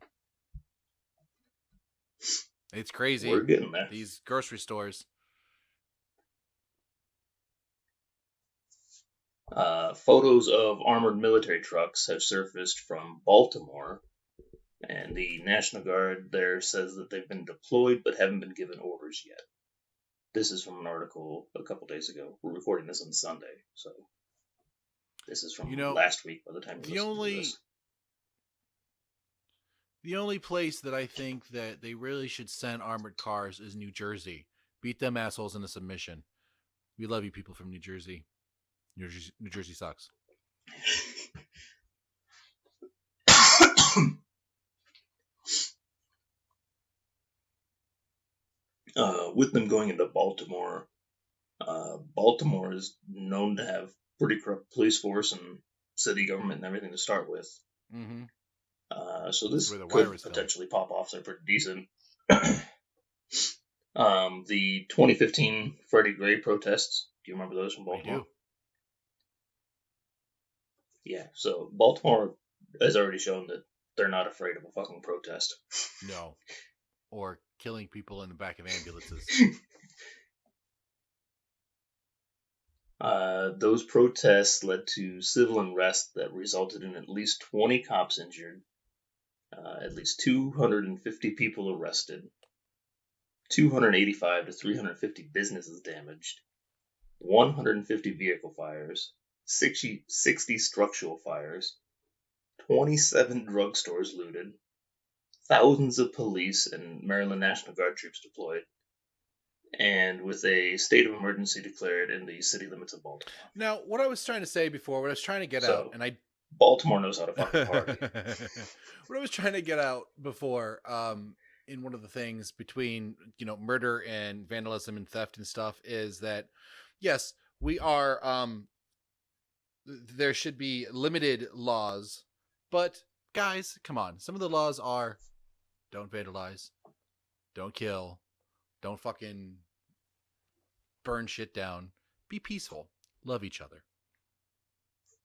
It's crazy. We're getting there. These grocery stores. Photos of armored military trucks have surfaced from Baltimore, and the National Guard there says that they've been deployed but haven't been given orders yet. This is from an article a couple days ago. We're recording this on Sunday, so this is from last week by the time you listen to this. The only place that I think that they really should send armored cars is New Jersey. Beat them assholes into submission. We love you people from New Jersey. New Jersey sucks. With them going into Baltimore, Baltimore is known to have pretty corrupt police force and city government and everything to start with. Mm-hmm. So this could potentially pop off. They're pretty decent. The 2015 Freddie Gray protests. Do you remember those from Baltimore? I do. Yeah, so Baltimore has already shown that they're not afraid of a fucking protest. No. Or killing people in the back of ambulances. Those protests led to civil unrest that resulted in at least 20 cops injured, at least 250 people arrested, 285 to 350 businesses damaged, 150 vehicle fires, 60 structural fires, 27 drugstores looted, thousands of police and Maryland National Guard troops deployed, and with a state of emergency declared in the city limits of Baltimore. Now, what I was trying to say before, what I was trying to get out, and Baltimore knows how to fucking party. What I was trying to get out before, in one of the things between, murder and vandalism and theft and stuff is that, yes, we are, there should be limited laws, but guys, come on. Some of the laws are don't vandalize, don't kill, don't fucking burn shit down. Be peaceful. Love each other.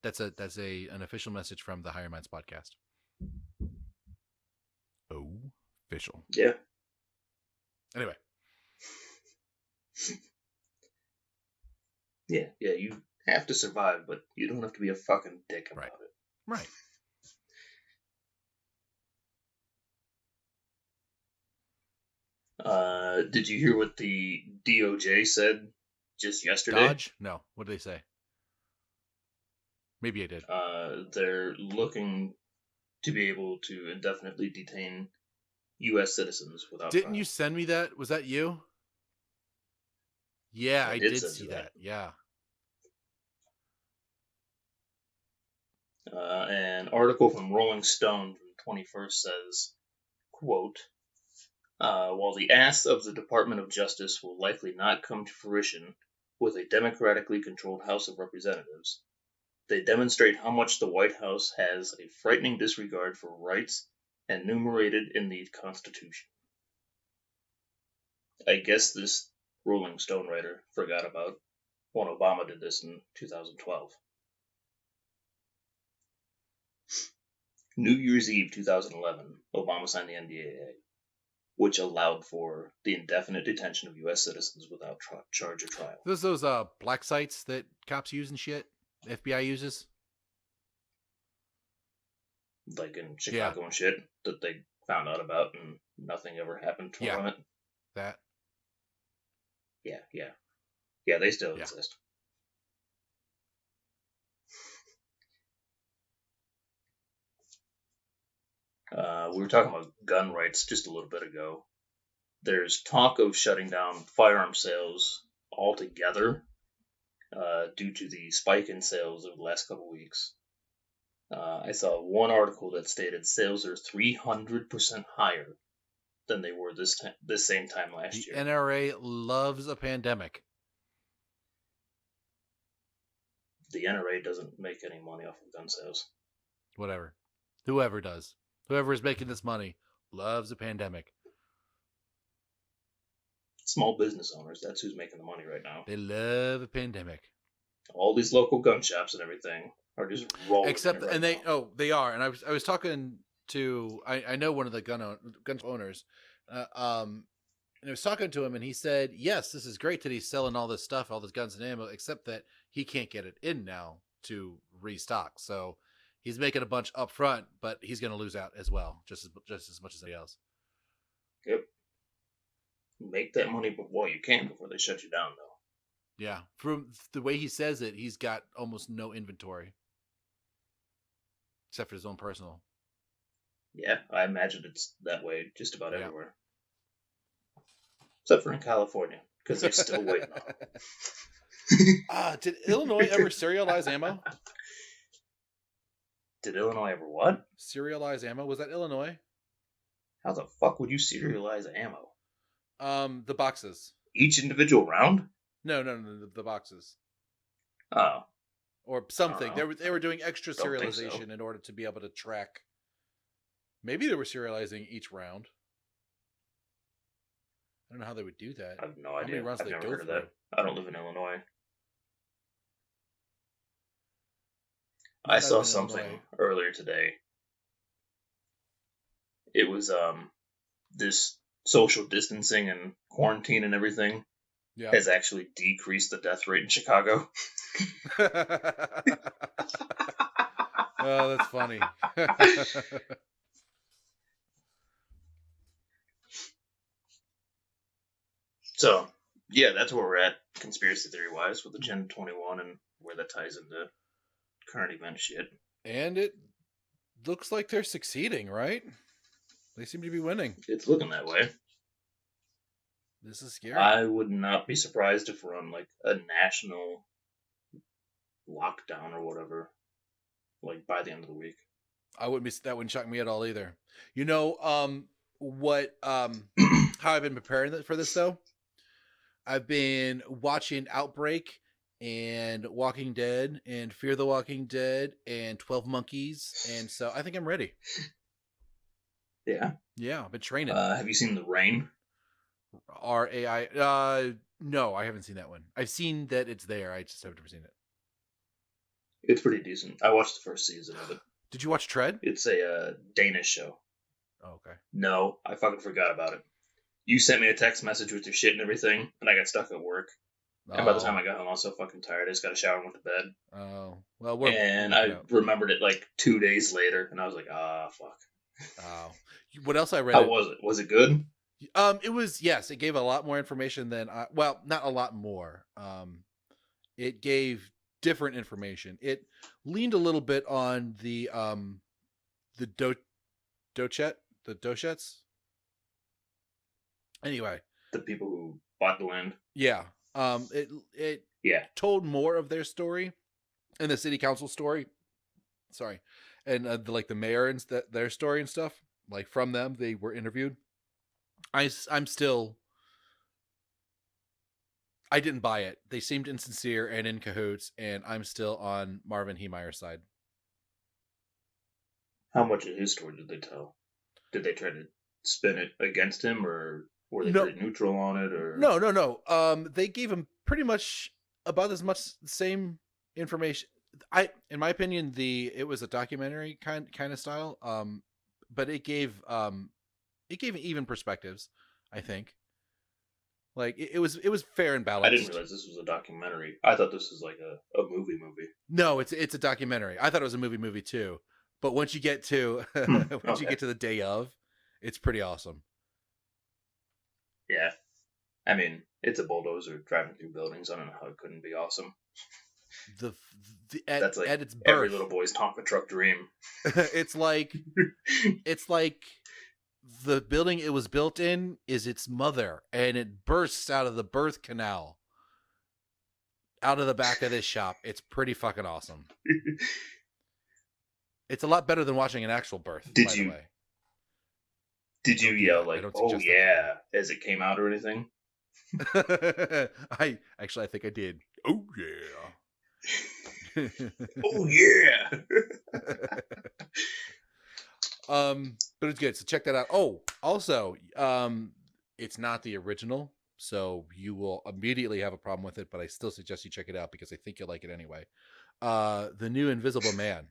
That's an official message from the Higher Minds podcast. Official. Yeah. Anyway. Yeah, you have to survive, but you don't have to be a fucking dick about it. Right. Did you hear what the DOJ said just yesterday? Dodge? No. What did they say? Maybe I did. They're looking to be able to indefinitely detain U.S. citizens without Didn't trial. you send me that? Was that you? Yeah, I did send see you that. Yeah. An article from Rolling Stone from the 21st says, quote, while the asks of the Department of Justice will likely not come to fruition with a democratically controlled House of Representatives, they demonstrate how much the White House has a frightening disregard for rights enumerated in the Constitution. I guess this Rolling Stone writer forgot about when Obama did this in 2012. New Year's Eve 2011, Obama signed the NDAA, which allowed for the indefinite detention of U.S. citizens without charge or trial. Those black sites that cops use and shit. The FBI uses. Like in Chicago and shit that they found out about and nothing ever happened from it. That. Yeah, they still exist. We were talking about gun rights just a little bit ago. There's talk of shutting down firearm sales altogether due to the spike in sales over the last couple weeks. I saw one article that stated sales are 300% higher than they were this same time last year. The NRA loves a pandemic. The NRA doesn't make any money off of gun sales. Whatever. Whoever does. Whoever is making this money loves a pandemic. Small business owners, that's who's making the money right now. They love a pandemic. All these local gun shops and everything are just rolling. Except, and they are. And I was talking to, I know one of the gun owners, and I was talking to him, and he said, yes, this is great that he's selling all this stuff, all this guns and ammo, except that he can't get it in now to restock. So he's making a bunch up front, but he's going to lose out as well, just as much as anybody else. Yep. Make that money while you can before they shut you down, though. Yeah. From the way he says it, he's got almost no inventory. Except for his own personal. Yeah, I imagine it's that way just about everywhere. Except for in California, because they're still waiting on it. Did Illinois ever serialize ammo? Did Illinois ever what? Serialize ammo? Was that Illinois? How the fuck would you serialize ammo? The boxes. Each individual round? No, the boxes. Oh. Or something. They were doing extra serialization in order to be able to track. Maybe they were serializing each round. I don't know how they would do that. I have no idea. How many rounds I've they never go heard of through? that. I don't live in Illinois. I saw something earlier today. It was this social distancing and quarantine and everything has actually decreased the death rate in Chicago. Oh, that's funny. So, yeah, that's where we're at, conspiracy theory-wise, with Agenda 21 and where that ties into current event shit. And it looks like they're succeeding, right? They seem to be winning. It's looking that way. This is scary. I would not be surprised if we're on, like, a national lockdown or whatever, like, by the end of the week. That wouldn't shock me at all either. You know, how I've been preparing for this, though? I've been watching Outbreak and Walking Dead and Fear the Walking Dead and 12 Monkeys. And so I think I'm ready. Yeah. Yeah, I've been training. Have you seen The Rain? RAI. No, I haven't seen that one. I've seen that it's there. I just have never seen it. It's pretty decent. I watched the first season of it. Did you watch Tread? It's a Danish show. Oh, okay. No, I fucking forgot about it. You sent me a text message with your shit and everything, and I got stuck at work. And by the time I got home, I was so fucking tired. I just got a shower and went to bed. Oh, well, and I remembered it like 2 days later, and I was like, fuck. Oh, what else I read? How was it? Was it good? It was, yes. It gave a lot more information than well, not a lot more. It gave different information. It leaned a little bit on the Dochets. Anyway, the people who bought the land. Yeah. It told more of their story and the city council story. Sorry. And the mayor and their story and stuff, like from them, they were interviewed. I didn't buy it. They seemed insincere and in cahoots, and I'm still on Marvin Heemeyer's side. How much of his story did they tell? Did they try to spin it against him, or were they pretty neutral on it? Or no. They gave him pretty much about as much same information. In my opinion, it was a documentary kind of style. But it gave even perspectives. I think. Like it was fair and balanced. I didn't realize this was a documentary. I thought this was like a movie. No, it's a documentary. I thought it was a movie too. But once you get to you get to the day of, it's pretty awesome. Yeah, I mean, it's a bulldozer driving through buildings. I don't know how it couldn't be awesome. That's like at its birth. Every little boy's Tonka truck dream. It's like the building it was built in is its mother, and it bursts out of the birth canal out of the back of this shop. It's pretty fucking awesome. It's a lot better than watching an actual birth. Did you yell like, "Oh yeah," as it came out or anything? I think I did. Oh yeah. Oh yeah. But it's good. So check that out. Oh, also, it's not the original, so you will immediately have a problem with it, but I still suggest you check it out because I think you'll like it anyway. The new Invisible Man.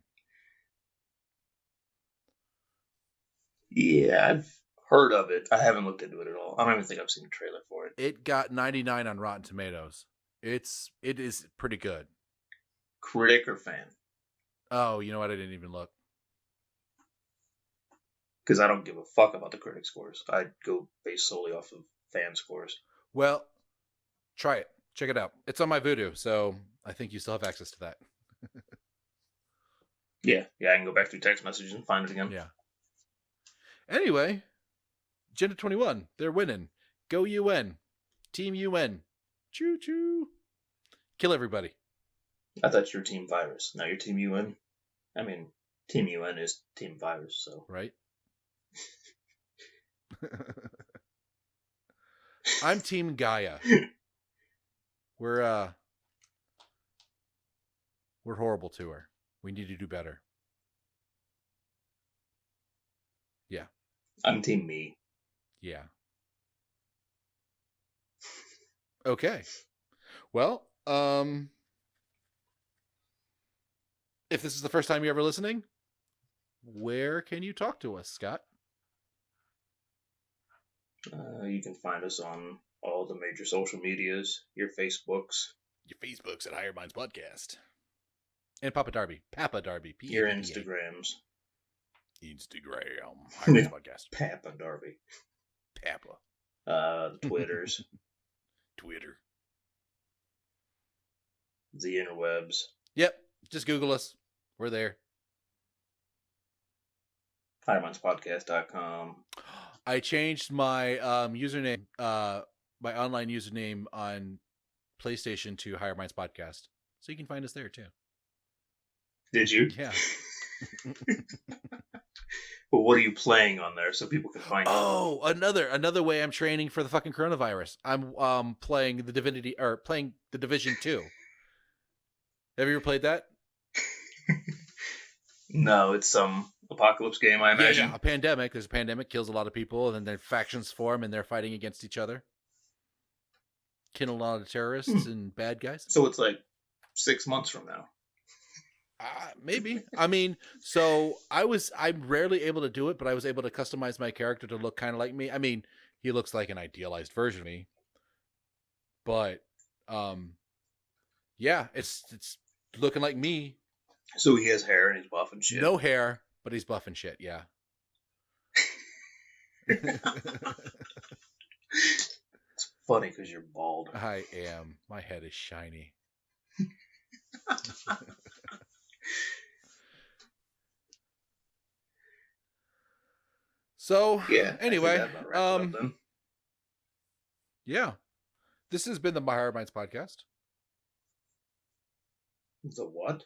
Yeah, I've heard of it. I haven't looked into it at all. I don't even think I've seen a trailer for it. It got 99 on Rotten Tomatoes. It is pretty good. Critic or fan? Oh, you know what? I didn't even look. Because I don't give a fuck about the critic scores. I go based solely off of fan scores. Well, try it. Check it out. It's on my Vudu, so I think you still have access to that. Yeah, I can go back through text messages and find it again. Yeah. Anyway, Agenda 21, they're winning. Go UN. Team UN. Choo choo. Kill everybody. I thought you were Team Virus. Now you're Team UN. I mean, Team UN is Team Virus, so. Right. I'm Team Gaia. We're horrible to her. We need to do better. Yeah. I'm Team Me. Yeah. Okay. Well, if this is the first time you're ever listening, where can you talk to us, Scott? You can find us on all the major social medias, your Facebooks. Your Facebook's at Higher Minds Podcast. And Papa Darby. P-A-P-A. Your Instagrams. Instagram. Higher Minds Podcast. Papa Darby. Papa. The Twitters. Twitter. The interwebs. Yep. Just Google us. We're there. HigherMindsPodcast.com. I changed my username, my online username on PlayStation to Higher Minds Podcast, so you can find us there too. Did you? Yeah. Well, what are you playing on there so people can find you? Oh, another way I'm training for the fucking coronavirus. I'm playing the Division 2. Have you ever played that? No, it's some apocalypse game, I imagine. Yeah, a pandemic. There's a pandemic, kills a lot of people, and then their factions form and they're fighting against each other. Killing a lot of terrorists and bad guys. So it's like 6 months from now. Maybe. I mean, so I'm rarely able to do it, but I was able to customize my character to look kind of like me. I mean, he looks like an idealized version of me. But yeah, it's looking like me. So he has hair and he's buff and shit. No hair, but he's buff and shit, yeah. It's funny because you're bald. I am. My head is shiny. So, Yeah. anyway, I think that about wraps it up then. yeah. This has been the My Higher Minds podcast. The what?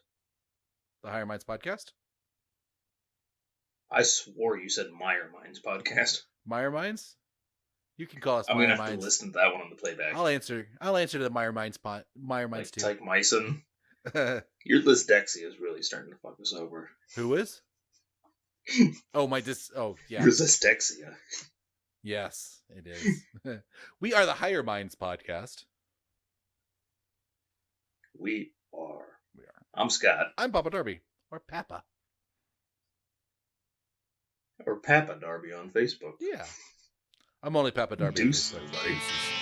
The Higher Minds podcast. I swore you said Meyer Minds podcast. Meyer Minds? You can call us I'm Meyer gonna have Minds. to listen to that one on the playback. I'll answer to the Meyer Minds Meyer Minds Like too. Tyke Myson. Your Dyslexia is really starting to fuck us over. Who is? Oh, yeah. Your Dyslexia. Yes, it is. We are the Higher Minds podcast. We are. We are. I'm Scott. I'm Papa Darby. Or Papa. Or Papa Darby on Facebook. Yeah. I'm only Papa Darby. Deuces, on Facebook. buddy. Deuces.